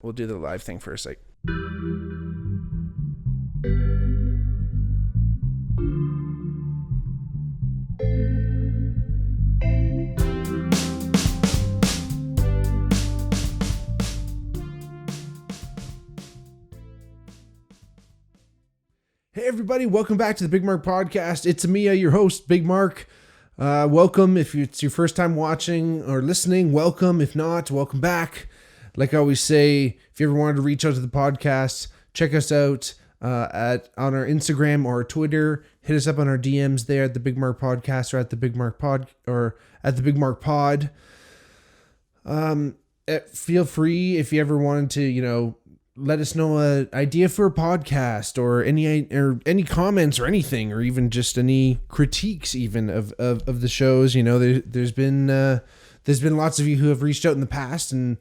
we'll do the live thing first. Like, hey everybody, welcome back to the Bigmark podcast. It's me, your host, Bigmark. Welcome. If it's your first time watching or listening, welcome. If not, welcome back. Like I always say, if you ever wanted to reach out to the podcast, check us out on our Instagram or Twitter. Hit us up on our DMs there at the Bigmark Podcast or at the Bigmark Pod or at the Bigmark Pod. Feel free if you ever wanted to, let us know an idea for a podcast or any comments or anything, or even just any critiques even of the shows. There's been lots of you who have reached out in the past and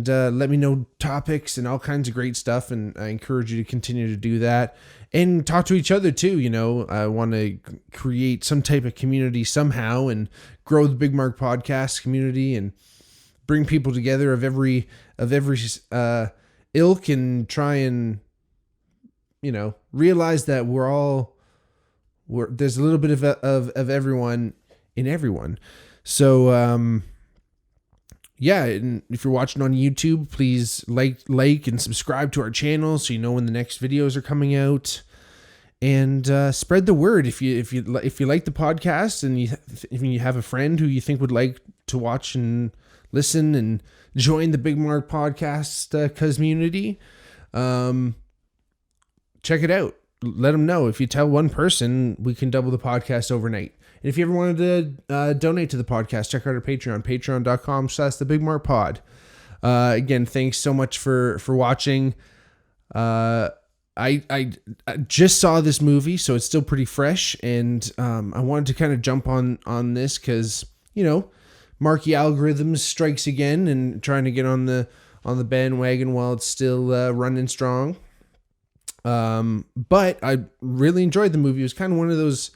let me know topics and all kinds of great stuff. And I encourage you to continue to do that and talk to each other too. I want to create some type of community somehow and grow the Bigmark podcast community and bring people together of every ilk and try and, realize that there's a little bit of everyone in everyone. So, and if you're watching on YouTube, please like and subscribe to our channel so you know when the next videos are coming out, and spread the word if you like the podcast and if you have a friend who you think would like to watch and listen and join the Bigmark podcast community. Check it out. Let them know. If you tell one person, we can double the podcast overnight. And if you ever wanted to donate to the podcast, check out our Patreon, patreon.com/thebigmarkpod. Again, thanks so much for watching. I just saw this movie, so it's still pretty fresh, and I wanted to kind of jump on this because, Marky Algorithms strikes again and trying to get on the bandwagon while it's still running strong. But I really enjoyed the movie. It was kind of one of those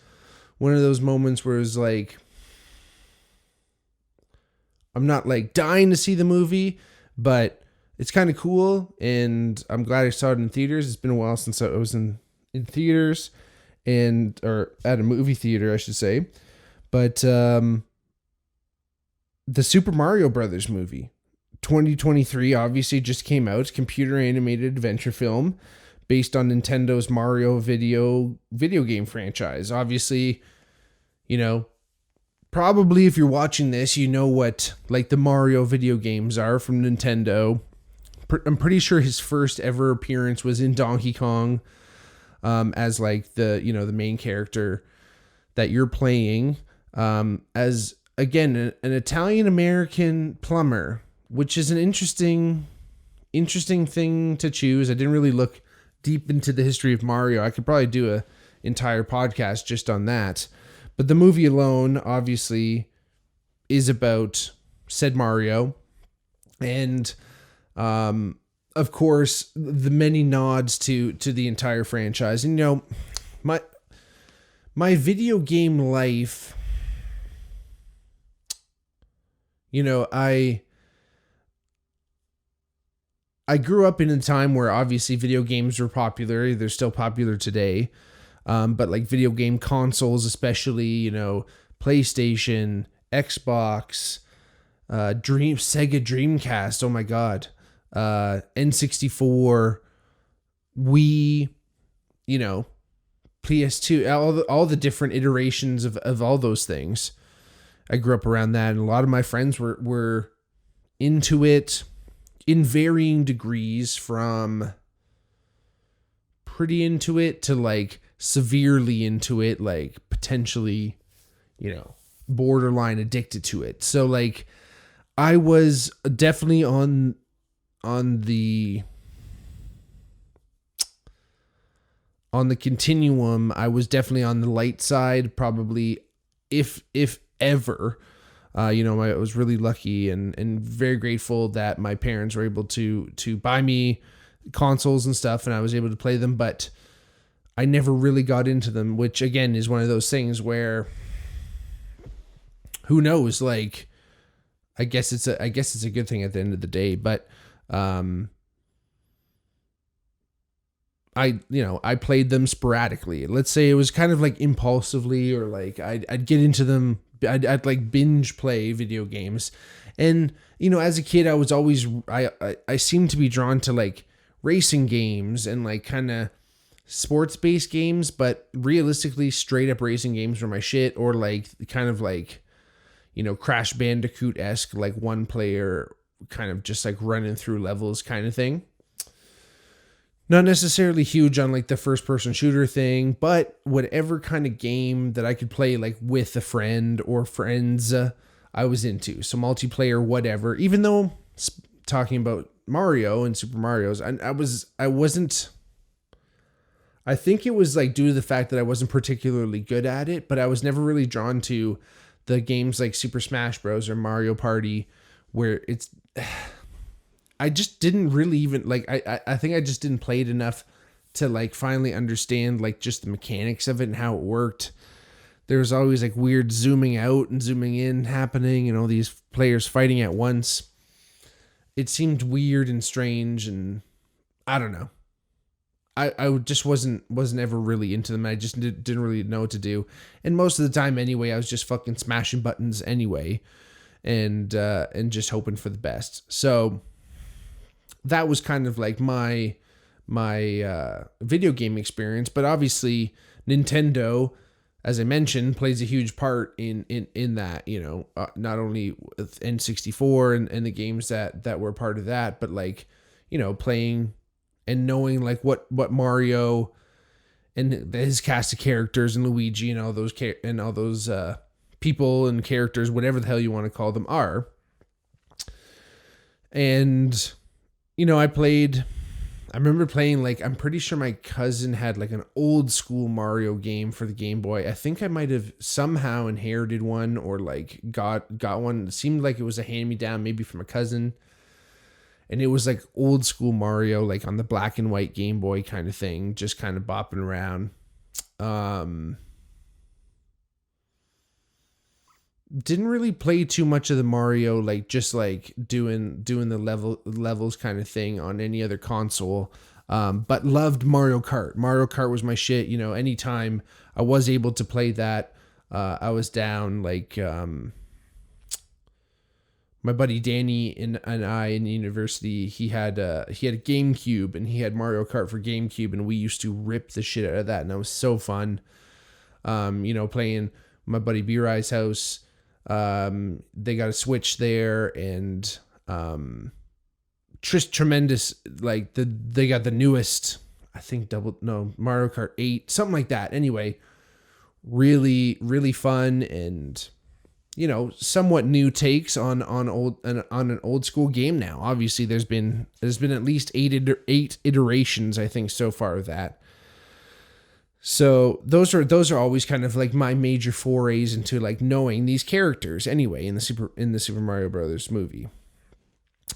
moments where it was like, I'm not like dying to see the movie, but it's kind of cool, and I'm glad I saw it in theaters. It's been a while since I was in theaters or at a movie theater, I should say. But the Super Mario Brothers movie, 2023, obviously just came out. It's a computer animated adventure film based on Nintendo's Mario video game franchise. Obviously, probably if you're watching this, what like the Mario video games are from Nintendo. I'm pretty sure his first ever appearance was in Donkey Kong, as like the main character that you're playing, as again an Italian-American plumber, which is an interesting thing to choose. I didn't really look deep into the history of Mario. I could probably do a entire podcast just on that. But the movie alone obviously is about said Mario. And of course the many nods to the entire franchise. And my video game life, I grew up in a time where obviously video games were popular. They're still popular today. But like video game consoles, especially, PlayStation, Xbox, Sega Dreamcast. Oh my God. N64, Wii, PS2, all the different iterations of all those things. I grew up around that, and a lot of my friends were into it in varying degrees, from pretty into it to like severely into it, like potentially, borderline addicted to it. So like I was definitely on the continuum. I was definitely on the light side, probably if ever. I was really lucky and very grateful that my parents were able to buy me consoles and stuff, and I was able to play them, but I never really got into them, which again is one of those things where who knows, like I guess it's a good thing at the end of the day. But Um, I played them sporadically. Let's say it was kind of like impulsively, or like I'd get into them. I'd like binge play video games. And, as a kid, I was always, I seemed to be drawn to like racing games and like kind of sports based games, but realistically straight up racing games were my shit, or like kind of like, Crash Bandicoot-esque, like one player kind of just like running through levels kind of thing. Not necessarily huge on like the first person shooter thing, but whatever kind of game that I could play like with a friend or friends, I was into. So multiplayer, whatever. Even though talking about Mario and Super Mario's, I wasn't. I think it was like due to the fact that I wasn't particularly good at it, but I was never really drawn to the games like Super Smash Bros. Or Mario Party, where it's. I just didn't really even like. I think I just didn't play it enough to like finally understand like just the mechanics of it and how it worked. There was always like weird zooming out and zooming in happening, all these players fighting at once. It seemed weird and strange, and I don't know. I just wasn't ever really into them. I just didn't really know what to do, and most of the time anyway, I was just fucking smashing buttons anyway, and just hoping for the best. So that was kind of like my video game experience. But obviously Nintendo, as I mentioned, plays a huge part in that, not only with N64 and the games that were part of that, but like, playing and knowing like what Mario and his cast of characters and Luigi and all those people and characters, whatever the hell you want to call them, are. And I remember playing, like, I'm pretty sure my cousin had like an old school Mario game for the Game Boy. I think I might have somehow inherited one, or like got one. It seemed like it was a hand-me-down, maybe from a cousin. And it was like old school Mario, like on the black and white Game Boy kind of thing, just kind of bopping around. Didn't really play too much of the Mario, like just like doing the levels kind of thing on any other console. But loved Mario Kart. Mario Kart was my shit. Anytime I was able to play that, I was down. Like, my buddy Danny and I in university, he had a GameCube, and he had Mario Kart for GameCube, and we used to rip the shit out of that, and that was so fun. Playing my buddy B-Rye's house. They got a Switch there, and tremendous, like they got the newest, I think Mario Kart 8, something like that. Anyway, really, really fun, and somewhat new takes on an old school game now. Obviously there's been at least eight iterations, I think, so far of that. So those are always kind of like my major forays into like knowing these characters anyway in the Super Mario Brothers movie.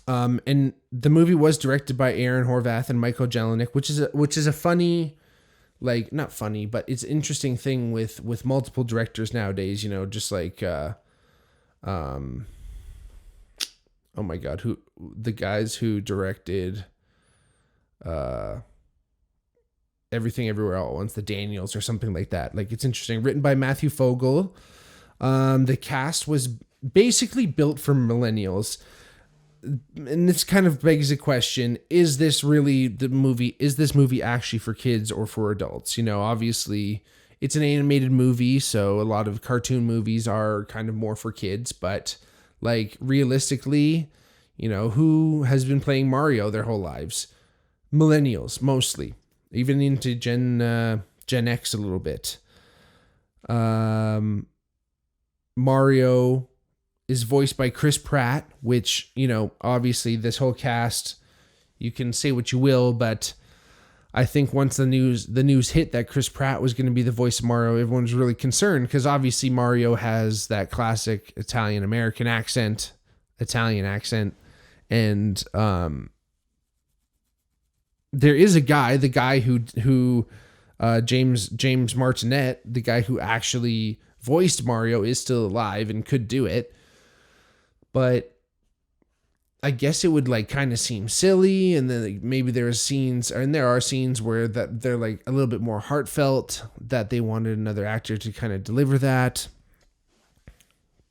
And the movie was directed by Aaron Horvath and Michael Jelenic, which is a funny, like, not funny, but it's an interesting thing with multiple directors nowadays, just like oh my god, who the guys who directed Everything Everywhere All at Once, the Daniels or something like that. Like, it's interesting. Written by Matthew Fogel. The cast was basically built for millennials. And this kind of begs the question, is this really the movie? Is this movie actually for kids or for adults? Obviously it's an animated movie, so a lot of cartoon movies are kind of more for kids, but like realistically, who has been playing Mario their whole lives? Millennials, mostly. Even into Gen X a little bit. Mario is voiced by Chris Pratt, which, obviously this whole cast, you can say what you will, but I think once the news hit that Chris Pratt was going to be the voice of Mario, everyone was really concerned, because obviously Mario has that classic Italian accent, and there is the guy who James Martinet, the guy who actually voiced Mario, is still alive and could do it. But I guess it would like kind of seem silly, and then like, maybe there are scenes, and there are scenes where that they're like a little bit more heartfelt, that they wanted another actor to kind of deliver that.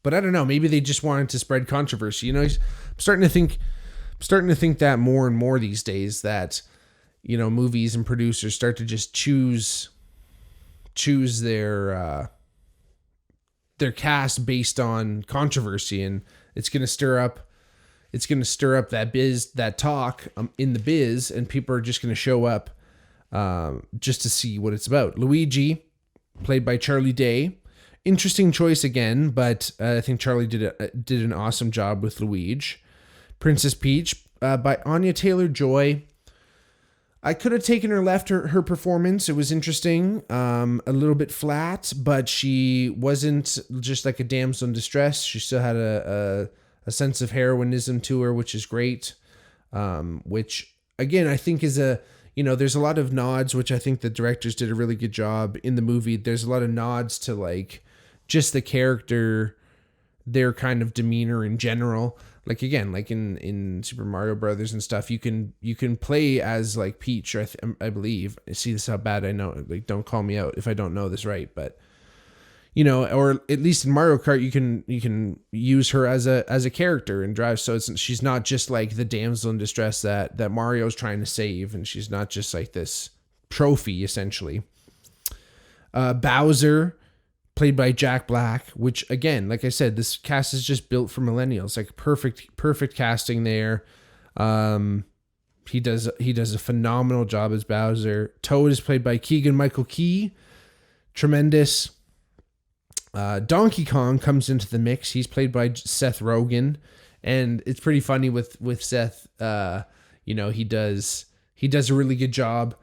But I don't know, maybe they just wanted to spread controversy. I'm starting to think that more and more these days, that movies and producers start to just choose their cast based on controversy, and it's going to stir up that talk in the biz, and people are just going to show up just to see what it's about. Luigi, played by Charlie Day. Interesting choice again, but I think Charlie did an awesome job with Luigi. Princess Peach, by Anya Taylor-Joy. I could have taken or left her performance. It was interesting, a little bit flat, but she wasn't just like a damsel in distress. She still had a sense of heroinism to her, which is great. Which again, I think is there's a lot of nods, which I think the directors did a really good job in the movie. There's a lot of nods to like just the character, their kind of demeanor in general. Like again, like in Super Mario Brothers and stuff, you can play as like Peach, or I believe. See, this is how bad I know. Like, don't call me out if I don't know this right, but or at least in Mario Kart, you can use her as a character and drive. So she's not just like the damsel in distress that Mario's trying to save, and she's not just like this trophy essentially. Bowser, played by Jack Black, which again, like I said, this cast is just built for millennials. Like perfect casting there. He does a phenomenal job as Bowser. Toad is played by Keegan-Michael Key. Tremendous. Donkey Kong comes into the mix. He's played by Seth Rogen, and it's pretty funny with Seth. He does a really good job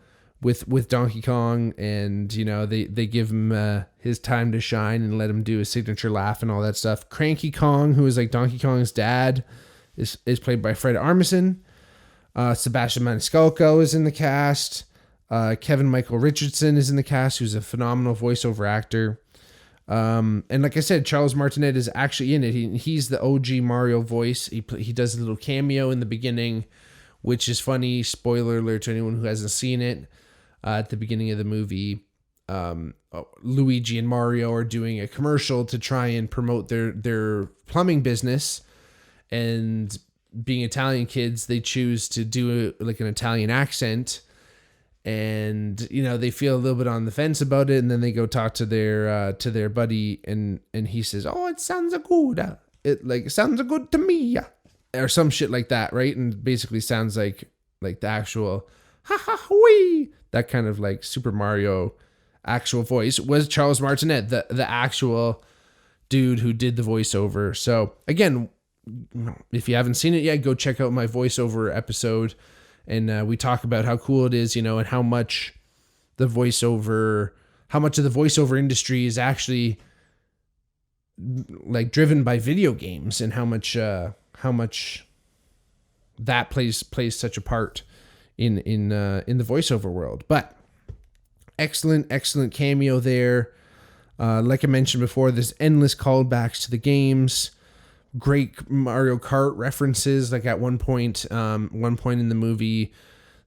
with Donkey Kong, and they give him his time to shine and let him do his signature laugh and all that stuff. Cranky Kong, who is like Donkey Kong's dad, is played by Fred Armisen. Sebastian Maniscalco is in the cast. Kevin Michael Richardson is in the cast, who's a phenomenal voiceover actor. And like I said, Charles Martinet is actually in it. He's the OG Mario voice. He does a little cameo in the beginning, which is funny. Spoiler alert to anyone who hasn't seen it. At the beginning of the movie, Luigi and Mario are doing a commercial to try and promote their plumbing business, and being Italian kids, they choose to do like an Italian accent, and they feel a little bit on the fence about it, and then they go talk to their buddy, and he says, "Oh, it sounds good. It sounds good to me," or some shit like that, right? And basically sounds like the actual ha ha wee. That kind of like Super Mario actual voice was Charles Martinet, the actual dude who did the voiceover. So again, if you haven't seen it yet, go check out my voiceover episode, and we talk about how cool it is, and how much of the voiceover industry is actually like driven by video games, and how much that plays such a part in the voiceover world. But excellent cameo there. Like I mentioned before, there's endless callbacks to the games. Great Mario Kart references. Like at one point in the movie,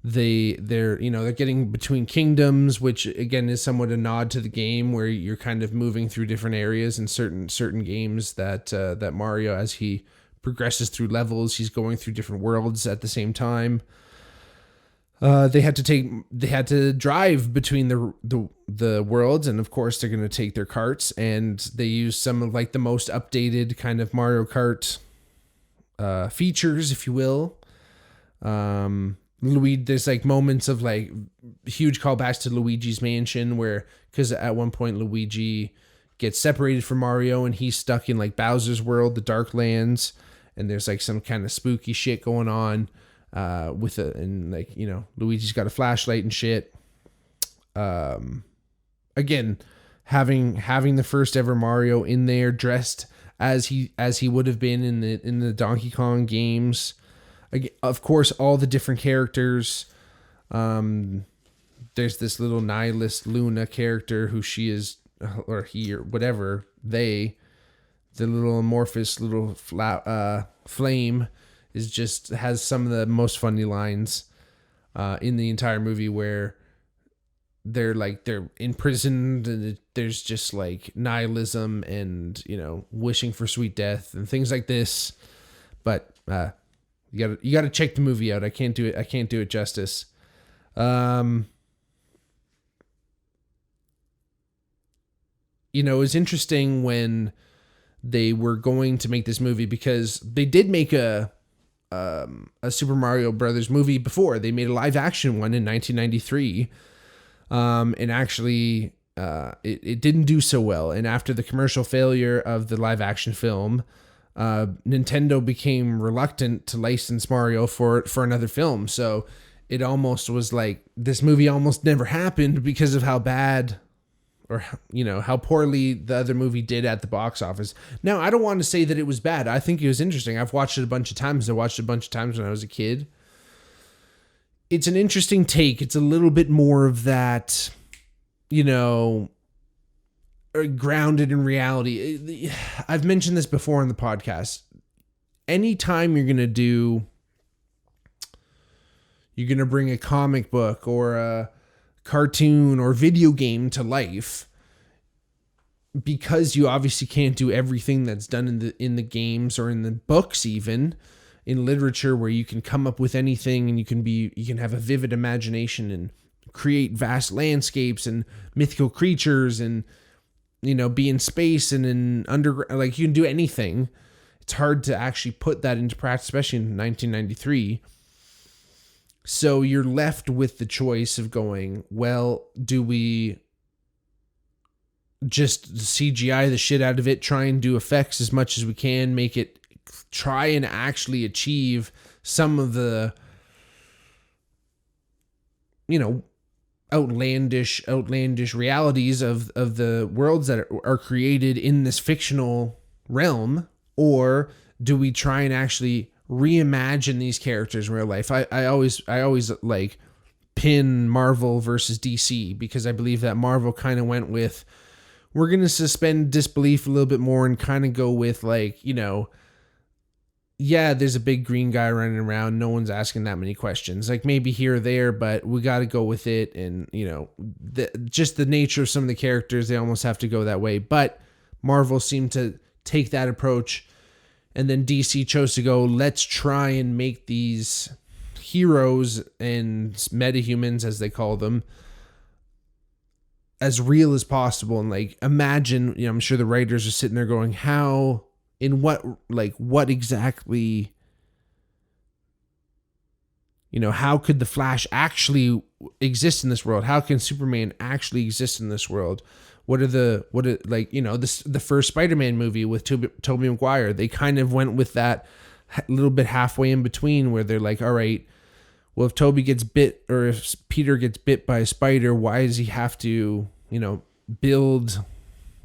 they're getting between kingdoms, which again is somewhat a nod to the game, where you're kind of moving through different areas in certain games that Mario, as he progresses through levels, he's going through different worlds at the same time. They had to drive between the worlds, and of course they're going to take their carts, and they use some of like the most updated kind of Mario Kart features, if you will. There's like moments of like huge callbacks to Luigi's Mansion, because at one point Luigi gets separated from Mario and he's stuck in like Bowser's world, the Dark Lands, and there's like some kind of spooky shit going on. Luigi's got a flashlight and shit. Again, having the first ever Mario in there, dressed as he would have been in the Donkey Kong games. Of course, all the different characters. There's this little nihilist Luna character who she is, or he, or whatever, the little amorphous little flame has some of the most funny lines in the entire movie, where they're imprisoned and there's just like nihilism and, wishing for sweet death and things like this. But you gotta check the movie out. I can't do it justice. It was interesting when they were going to make this movie, because they did make a Super Mario Brothers movie before. They made a live action one in 1993. And actually, it didn't do so well. And after the commercial failure of the live action film, Nintendo became reluctant to license Mario for another film. So it almost was like this movie almost never happened because of how bad, or, how poorly the other movie did at the box office. Now, I don't want to say that it was bad. I think it was interesting. I've watched it a bunch of times. I watched it a bunch of times when I was a kid. It's an interesting take. It's a little bit more of that, grounded in reality. I've mentioned this before on the podcast. Anytime you're going to bring a comic book or a cartoon or video game to life, because you obviously can't do everything that's done in the games or in the books, even in literature, where you can come up with anything and you can have a vivid imagination and create vast landscapes and mythical creatures and, be in space and in underground, like you can do anything. It's hard to actually put that into practice, especially in 1993. So you're left with the choice of going, well, do we just CGI the shit out of it, try and do effects as much as we can, make it, try and actually achieve some of the, outlandish realities of the worlds that are created in this fictional realm? Or do we try and actually reimagine these characters in real life? I always like pin Marvel versus DC, because I believe that Marvel kind of went with, we're going to suspend disbelief a little bit more and kind of go with like, yeah, there's a big green guy running around. No one's asking that many questions, like maybe here or there, but we got to go with it. And, just the nature of some of the characters, they almost have to go that way. But Marvel seemed to take that approach. And then DC chose to go, let's try and make these heroes and metahumans, as they call them, as real as possible. And like, imagine, I'm sure the writers are sitting there going, what exactly, how could the Flash actually exist in this world? How can Superman actually exist in this world? The first Spider-Man movie with Tobey Maguire, they kind of went with that little bit halfway in between, where they're like, all right, well, if Tobey gets bit, or if Peter gets bit by a spider, why does he have to, build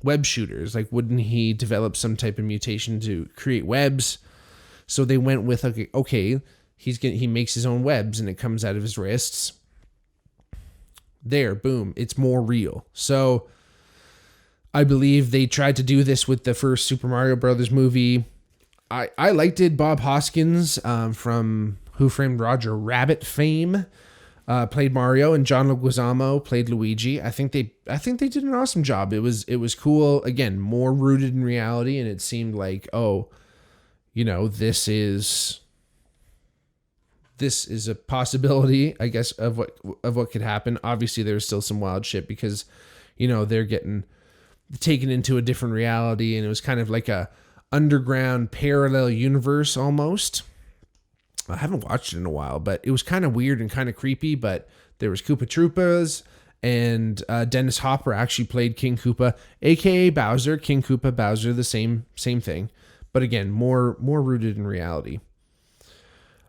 web shooters? Like, wouldn't he develop some type of mutation to create webs? So they went with, okay, he makes his own webs and it comes out of his wrists. There, boom, it's more real. So I believe they tried to do this with the first Super Mario Brothers movie. I liked it. Bob Hoskins from Who Framed Roger Rabbit fame played Mario, and John Leguizamo played Luigi. I think they did an awesome job. It was cool. Again, more rooted in reality, and it seemed like, this is a possibility, I guess, of what could happen. Obviously, there's still some wild shit because, they're getting taken into a different reality, and it was kind of like a underground parallel universe almost. I haven't watched it in a while, but it was kind of weird and kind of creepy. But there was Koopa Troopas, and Dennis Hopper actually played King Koopa, aka Bowser. King Koopa, Bowser, the same thing, but again, more rooted in reality.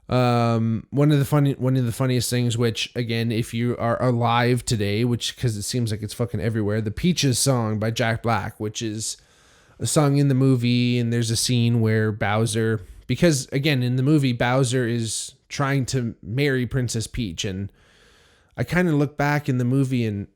One of the funniest things, which again, if you are alive today, which, because it seems like it's fucking everywhere, the Peaches song by Jack Black, which is a song in the movie, and there's a scene where Bowser, because again, in the movie, Bowser is trying to marry Princess Peach, and I kind of look back in the movie, and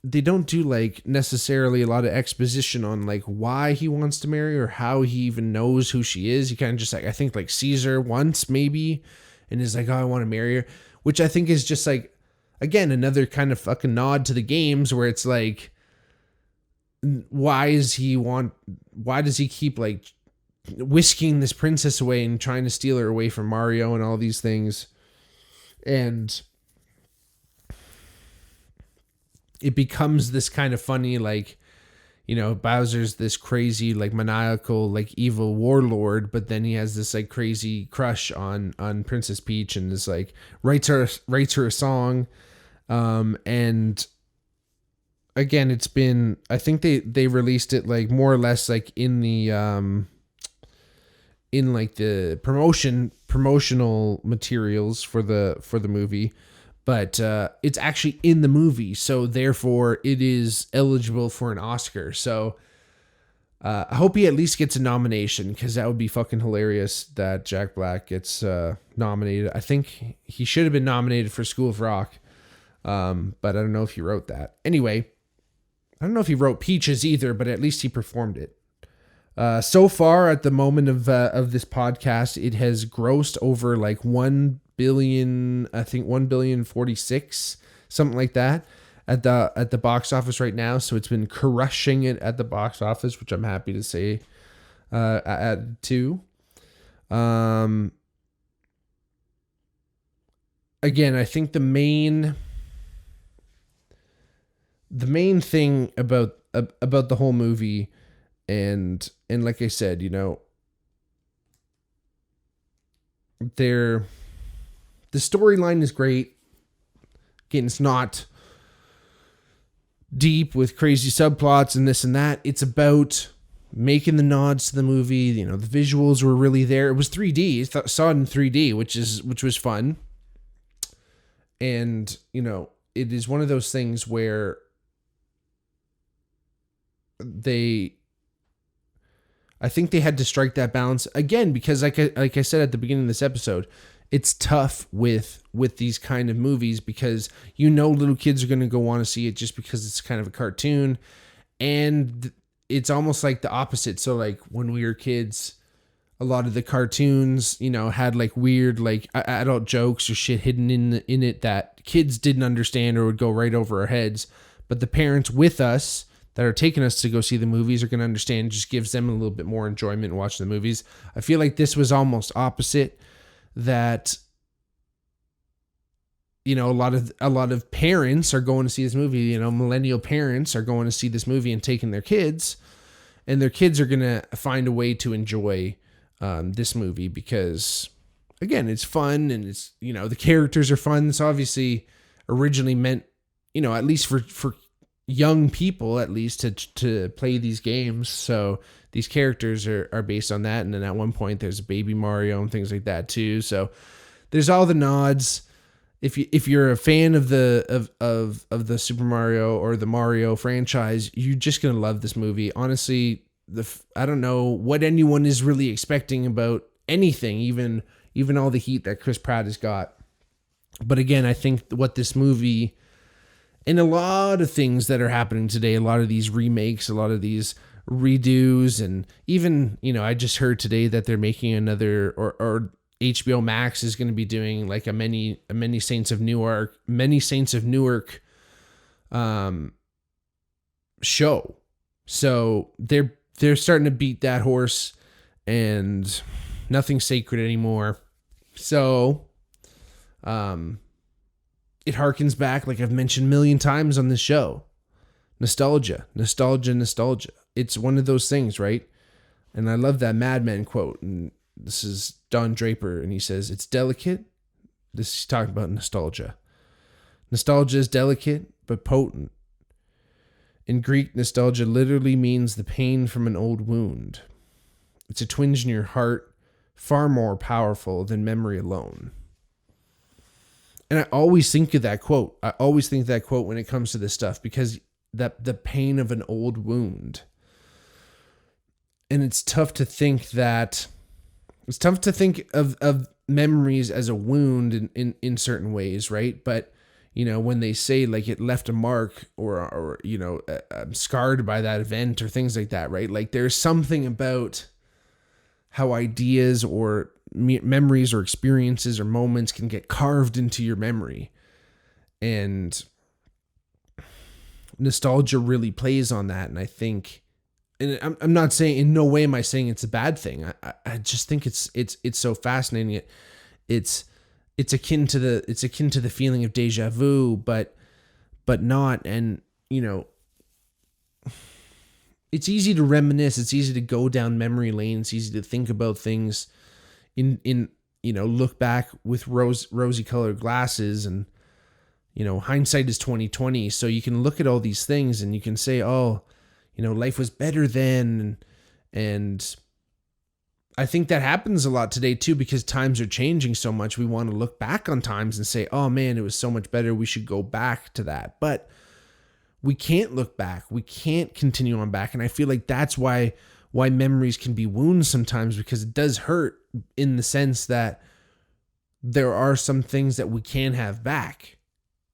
they don't do like necessarily a lot of exposition on like why he wants to marry or how he even knows who she is. He kind of just like, I think like sees her once maybe and is like, oh, I want to marry her, which I think is just like, again, another kind of fucking nod to the games where it's like, why does he keep like whisking this princess away and trying to steal her away from Mario and all these things? And it becomes this kind of funny, like, you know, Bowser's this crazy, like maniacal, like evil warlord, but then he has this like crazy crush on Princess Peach and is like writes her a song. And again, it's been, I think they released it like more or less like in the in like the promotional materials for the movie, but it's actually in the movie, so therefore it is eligible for an Oscar. So I hope he at least gets a nomination, because that would be fucking hilarious that Jack Black gets nominated. I think he should have been nominated for School of Rock, but I don't know if he wrote that. Anyway, I don't know if he wrote Peaches either, but at least he performed it. So far, at the moment of this podcast, it has grossed over like 1 billion, I think 1,046,000,000, something like that, at the box office right now. So it's been crushing it at the box office, which I'm happy to say. Too. Again, I think the main thing about the whole movie, and like I said, you know, the storyline is great. Again, it's not deep with crazy subplots and this and that. It's about making the nods to the movie. You know, the visuals were really there. It was 3D. I saw it in 3D, which was fun. And, you know, it is one of those things where I think they had to strike that balance again, because like I said at the beginning of this episode, it's tough with these kind of movies, because you know little kids are going to go want to see it just because it's kind of a cartoon, and it's almost like the opposite. So like when we were kids, a lot of the cartoons, you know, had like weird like adult jokes or shit hidden in it that kids didn't understand or would go right over our heads, but the parents with us that are taking us to go see the movies are going to understand. It just gives them a little bit more enjoyment watching the movies. I feel like this was almost opposite, that, you know, a lot of parents are going to see this movie, you know, millennial parents are going to see this movie and taking their kids, and their kids are going to find a way to enjoy this movie because, again, it's fun, and it's, you know, the characters are fun. It's obviously originally meant, you know, at least for young people, at least to play these games. So these characters are based on that. And then at one point there's a baby Mario and things like that too. So there's all the nods. If you're a fan of the Super Mario or the Mario franchise, you're just going to love this movie. Honestly, I don't know what anyone is really expecting about anything, even all the heat that Chris Pratt has got. But again, I think what this movie, and a lot of things that are happening today, a lot of these remakes, a lot of these redos, and even, you know, I just heard today that they're making another, or HBO Max is going to be doing like a many Saints of Newark show. So they're starting to beat that horse, and nothing's sacred anymore. So, it harkens back, like I've mentioned a million times on this show. Nostalgia. It's one of those things, right? And I love that Mad Men quote. And this is Don Draper, and he says, it's delicate. This is talking about nostalgia. Nostalgia is delicate, but potent. In Greek, nostalgia literally means the pain from an old wound. It's a twinge in your heart, far more powerful than memory alone. And I always think of that quote. When it comes to this stuff, because that the pain of an old wound. And it's tough to think of memories as a wound in certain ways, right? But, when they say like it left a mark, or I'm scarred by that event, or things like that, right? Like there's something about how ideas or memories or experiences or moments can get carved into your memory. And nostalgia really plays on that. And I think, and I'm not saying, in no way am I saying it's a bad thing. I just think it's so fascinating. It's akin to the feeling of deja vu, but not. And it's easy to reminisce. It's easy to go down memory lane. It's easy to think about things in look back with rosy colored glasses, and hindsight is 2020. So you can look at all these things and you can say, oh, life was better then. And I think that happens a lot today too, because times are changing so much. We want to look back on times and say, oh man, it was so much better. We should go back to that. But we can't look back. We can't continue on back. And I feel like that's why memories can be wounds sometimes, because it does hurt, in the sense that there are some things that we can't have back.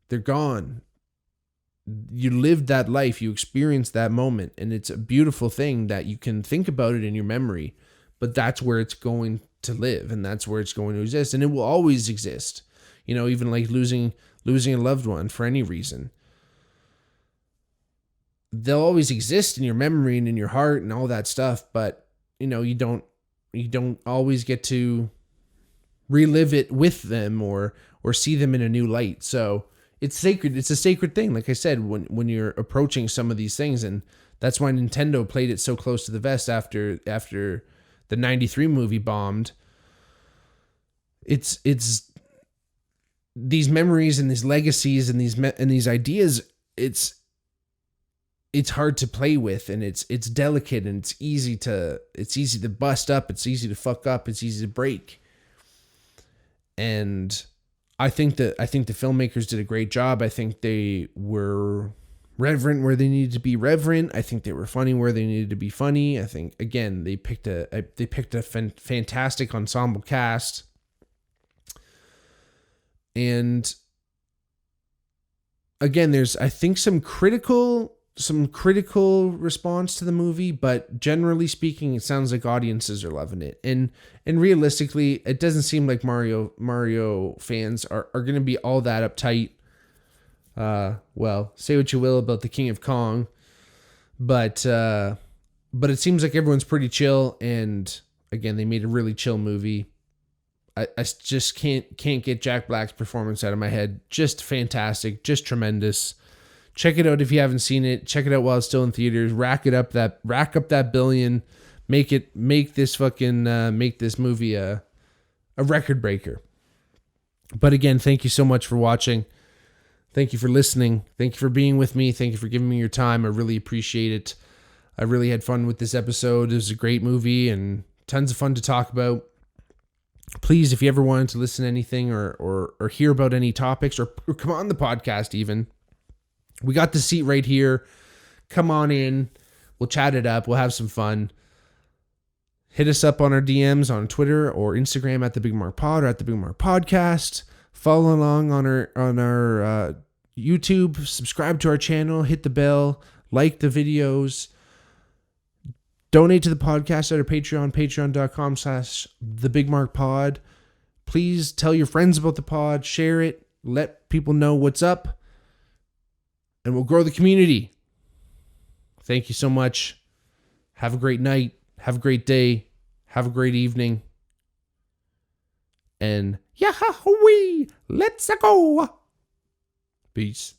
They're gone. You lived that life, you experienced that moment, and it's a beautiful thing that you can think about it in your memory, but that's where it's going to live, and that's where it's going to exist, and it will always exist. Even like losing a loved one for any reason. They'll always exist in your memory and in your heart and all that stuff, but you don't always get to relive it with them or see them in a new light. So it's sacred. It's a sacred thing. Like I said, when you're approaching some of these things, and that's why Nintendo played it so close to the vest after the 93 movie bombed. It's these memories and these legacies and these ideas. It's hard to play with, and it's delicate, and it's easy to bust up. It's easy to fuck up. It's easy to break. And I think the filmmakers did a great job. I think they were reverent where they needed to be reverent. I think they were funny where they needed to be funny. I think, again, they picked a fantastic ensemble cast. And again, there's, I think, some critical response to the movie, but generally speaking, it sounds like audiences are loving it. And realistically, it doesn't seem like Mario fans are going to be all that uptight. Well, say what you will about the King of Kong, but it seems like everyone's pretty chill. And again, they made a really chill movie. I just can't get Jack Black's performance out of my head. Just fantastic, just tremendous. Check it out if you haven't seen it. Check it out while it's still in theaters. Rack up that $1 billion. Make this movie a record breaker. But again, thank you so much for watching. Thank you for listening. Thank you for being with me. Thank you for giving me your time. I really appreciate it. I really had fun with this episode. It was a great movie and tons of fun to talk about. Please, if you ever wanted to listen to anything or hear about any topics or come on the podcast even, we got the seat right here. Come on in. We'll chat it up. We'll have some fun. Hit us up on our DMs on Twitter or Instagram at the Bigmark Pod or at the Bigmark Podcast. Follow along on our YouTube. Subscribe to our channel. Hit the bell. Like the videos. Donate to the podcast at our Patreon, patreon.com/thebigmarkpod. Please tell your friends about the pod. Share it. Let people know what's up. And we'll grow the community. Thank you so much. Have a great night. Have a great day. Have a great evening. And yahoo-wee, let's go. Peace.